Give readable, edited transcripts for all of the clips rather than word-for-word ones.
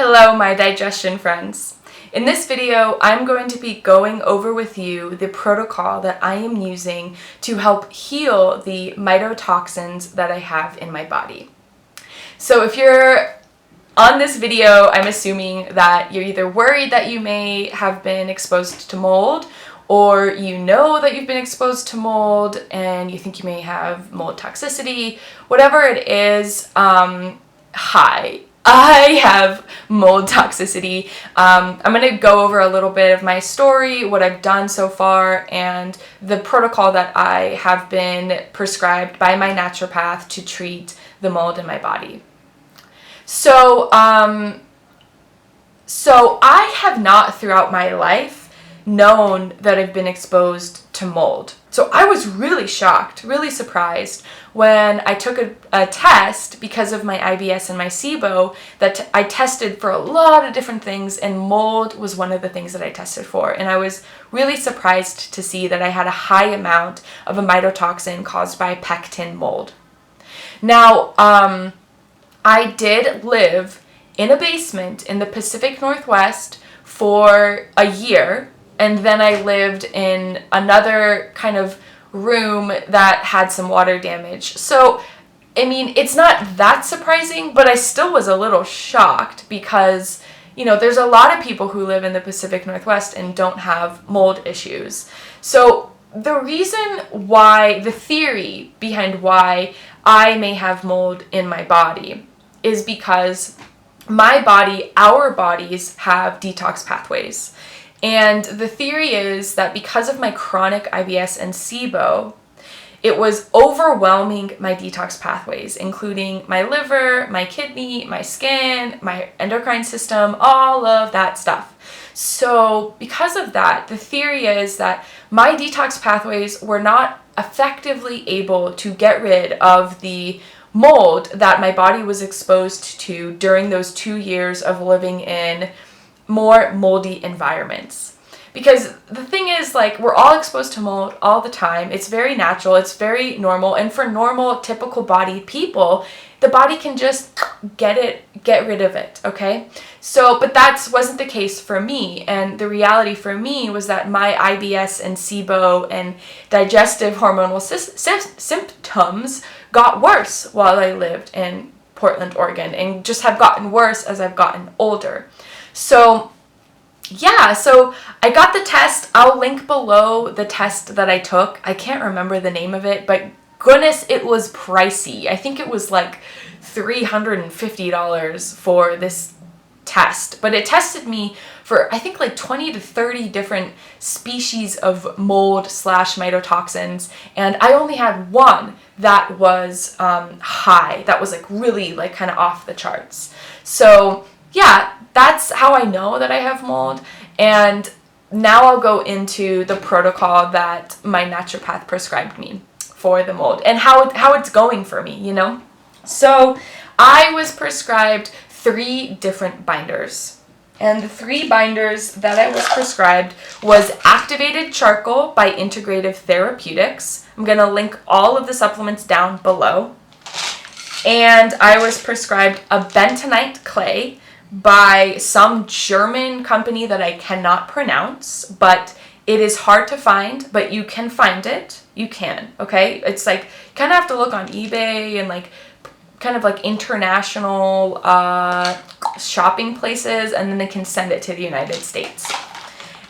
Hello, my digestion friends. In this video, I'm going to be going over with you the protocol that I am using to help heal the mycotoxins that I have in my body. So if you're on this video, I'm assuming that you're either worried that you may have been exposed to mold, or you know that you've been exposed to mold and you think you may have mold toxicity. Whatever it is, hi. I have mold toxicity. I'm going to go over a little bit of my story, what I've done so far, and the protocol that I have been prescribed by my naturopath to treat the mold in my body. So I have not throughout my life known that I've been exposed to mold. So I was really shocked, really surprised when I took a test because of my IBS and my SIBO that I tested for a lot of different things, and mold was one of the things that I tested for. And I was really surprised to see that I had a high amount of a mycotoxin caused by pectin mold. Now, I did live in a basement in the Pacific Northwest for a year, and then I lived in another kind of room that had some water damage. So, I mean, it's not that surprising, but I still was a little shocked because, you know, there's a lot of people who live in the Pacific Northwest and don't have mold issues. So the reason why, the theory behind why I may have mold in my body is because my body, our bodies have detox pathways. And the theory is that because of my chronic IBS and SIBO, it was overwhelming my detox pathways, including my liver, my kidney, my skin, my endocrine system, all of that stuff. So because of that, the theory is that my detox pathways were not effectively able to get rid of the mold that my body was exposed to during those 2 years of living in more moldy environments. Because the thing is, like, we're all exposed to mold all the time. It's very natural, it's very normal, and for normal, typical bodied people, the body can just get rid of it, okay? So, but that wasn't the case for me, and the reality for me was that my IBS and SIBO and digestive hormonal symptoms got worse while I lived in Portland, Oregon, and just have gotten worse as I've gotten older. So yeah, so I got the test. I'll link below the test that I took. I can't remember the name of it, but goodness, it was pricey. I think it was like $350 for this test, but it tested me for, I think, like 20 to 30 different species of mold / mycotoxins, and I only had one that was high, that was like really like kind of off the charts. So yeah, that's how I know that I have mold. And now I'll go into the protocol that my naturopath prescribed me for the mold and how it's going for me, you know? So I was prescribed 3 different binders. And the 3 binders that I was prescribed was Activated Charcoal by Integrative Therapeutics. I'm going to link all of the supplements down below. And I was prescribed a Bentonite Clay by some German company that I cannot pronounce, but it is hard to find, but you can find it. You can, okay? It's like, you kind of have to look on eBay and like kind of like international shopping places, and then they can send it to the United States.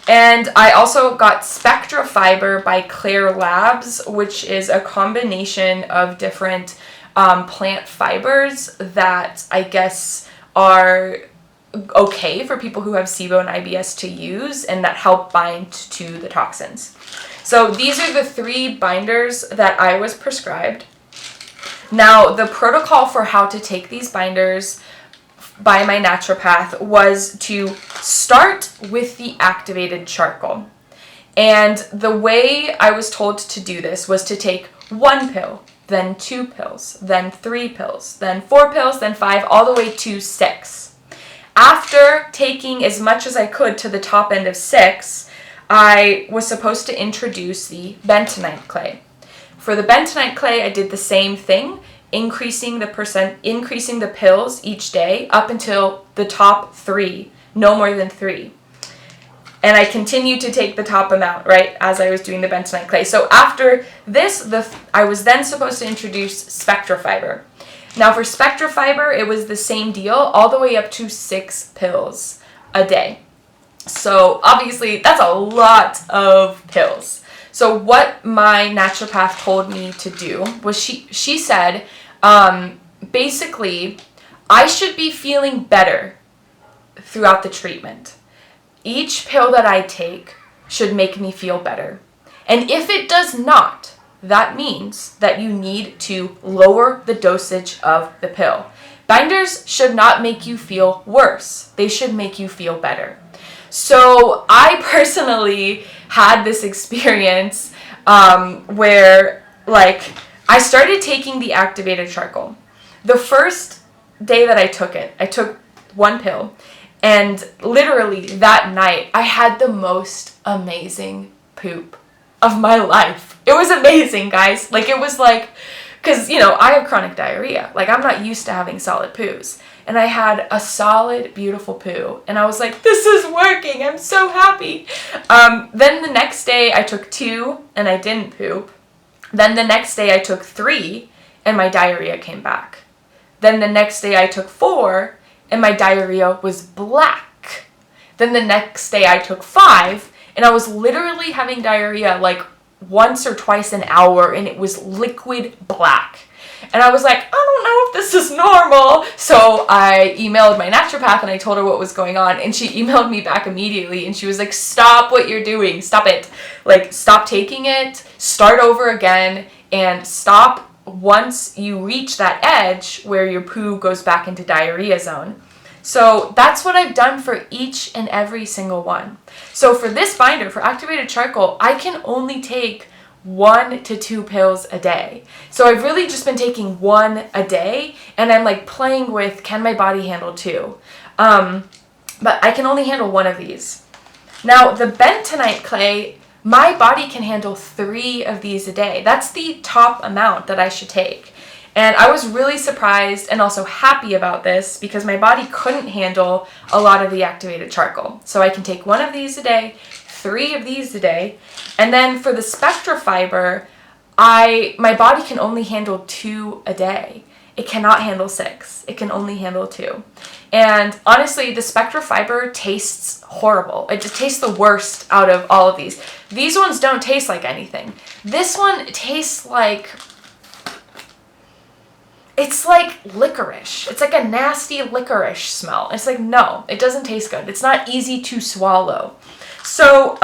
And I also got SpectraFiber by Klaire Labs, which is a combination of different plant fibers that I guess are okay for people who have SIBO and IBS to use, and that help bind to the toxins. So these are the 3 binders that I was prescribed. Now, the protocol for how to take these binders by my naturopath was to start with the activated charcoal. And the way I was told to do this was to take 1 pill, then 2 pills, then 3 pills, then 4 pills, then 5, all the way to 6. After taking as much as I could to the top end of 6, I was supposed to introduce the bentonite clay. For the bentonite clay, I did the same thing. increasing the pills each day up until the top 3, no more than 3. And I continued to take the top amount, right, as I was doing the Bentonite Clay. So after this, I was then supposed to introduce SpectraFiber. Now for SpectraFiber, it was the same deal, all the way up to 6 pills a day. So obviously, that's a lot of pills. So what my naturopath told me to do was she said, basically, I should be feeling better throughout the treatment. Each pill that I take should make me feel better. And if it does not, that means that you need to lower the dosage of the pill. Binders should not make you feel worse. They should make you feel better. So I personally had this experience where, like, I started taking the activated charcoal. The first day that I took it, I took 1 pill. And literally that night, I had the most amazing poop of my life. It was amazing, guys. Like, it was like, because, I have chronic diarrhea. Like, I'm not used to having solid poos. And I had a solid, beautiful poo. And I was like, this is working. I'm so happy. Then the next day, I took 2 and I didn't poop. Then the next day, I took 3 and my diarrhea came back. Then the next day, I took 4 and my diarrhea was black. Then the next day I took 5 and I was literally having diarrhea like once or twice an hour and it was liquid black. And I was like, I don't know if this is normal. So I emailed my naturopath and I told her what was going on, and she emailed me back immediately and she was like, stop what you're doing. Stop it. Like, stop taking it, start over again, and stop once you reach that edge where your poo goes back into diarrhea zone. So that's what I've done for each and every single one. So for this binder, for activated charcoal, I can only take 1 to 2 pills a day. So I've really just been taking 1 a day, and I'm like playing with, can my body handle 2? But I can only handle 1 of these. Now the Bentonite Clay, my body can handle 3 of these a day. That's the top amount that I should take. And I was really surprised and also happy about this because my body couldn't handle a lot of the activated charcoal. So I can take 1 of these a day, 3 of these a day. And then for the SpectraFiber, my body can only handle 2 a day. It cannot handle 6. It can only handle 2. And honestly, the SpectraFiber tastes horrible. It just tastes the worst out of all of these. These ones don't taste like anything. This one tastes like, it's like licorice. It's like a nasty licorice smell. It's like, no, it doesn't taste good. It's not easy to swallow. So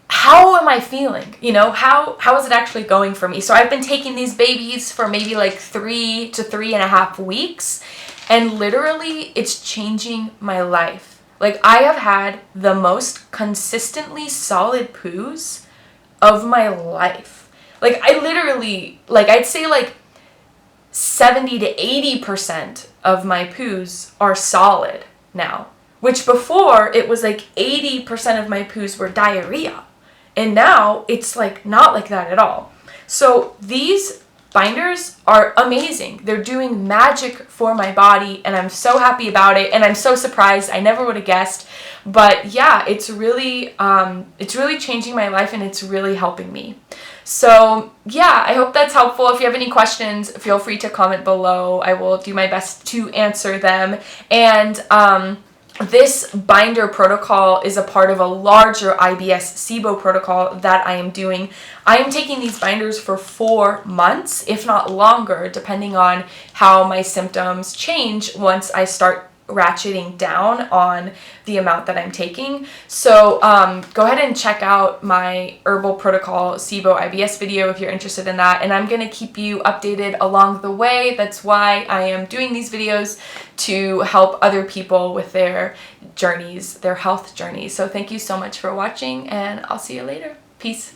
how am I feeling? How is it actually going for me? So I've been taking these babies for maybe like 3 to 3.5 weeks, and literally it's changing my life. Like, I have had the most consistently solid poos of my life. Like, I literally, like, I'd say like 70 to 80% of my poos are solid now, which before it was like 80% of my poos were diarrhea. And now it's like not like that at all. So these binders are amazing. They're doing magic for my body, and I'm so happy about it, and I'm so surprised. I never would have guessed. But yeah, it's really changing my life, and it's really helping me. So yeah, I hope that's helpful. If you have any questions, feel free to comment below. I will do my best to answer them. And this binder protocol is a part of a larger IBS SIBO protocol that I am doing. I am taking these binders for 4 months, if not longer, depending on how my symptoms change once I start ratcheting down on the amount that I'm taking. So go ahead and check out my herbal protocol SIBO IBS video if you're interested in that, and I'm going to keep you updated along the way. That's why I am doing these videos, to help other people with their journeys, their health journeys. So thank you so much for watching, and I'll see you later. Peace.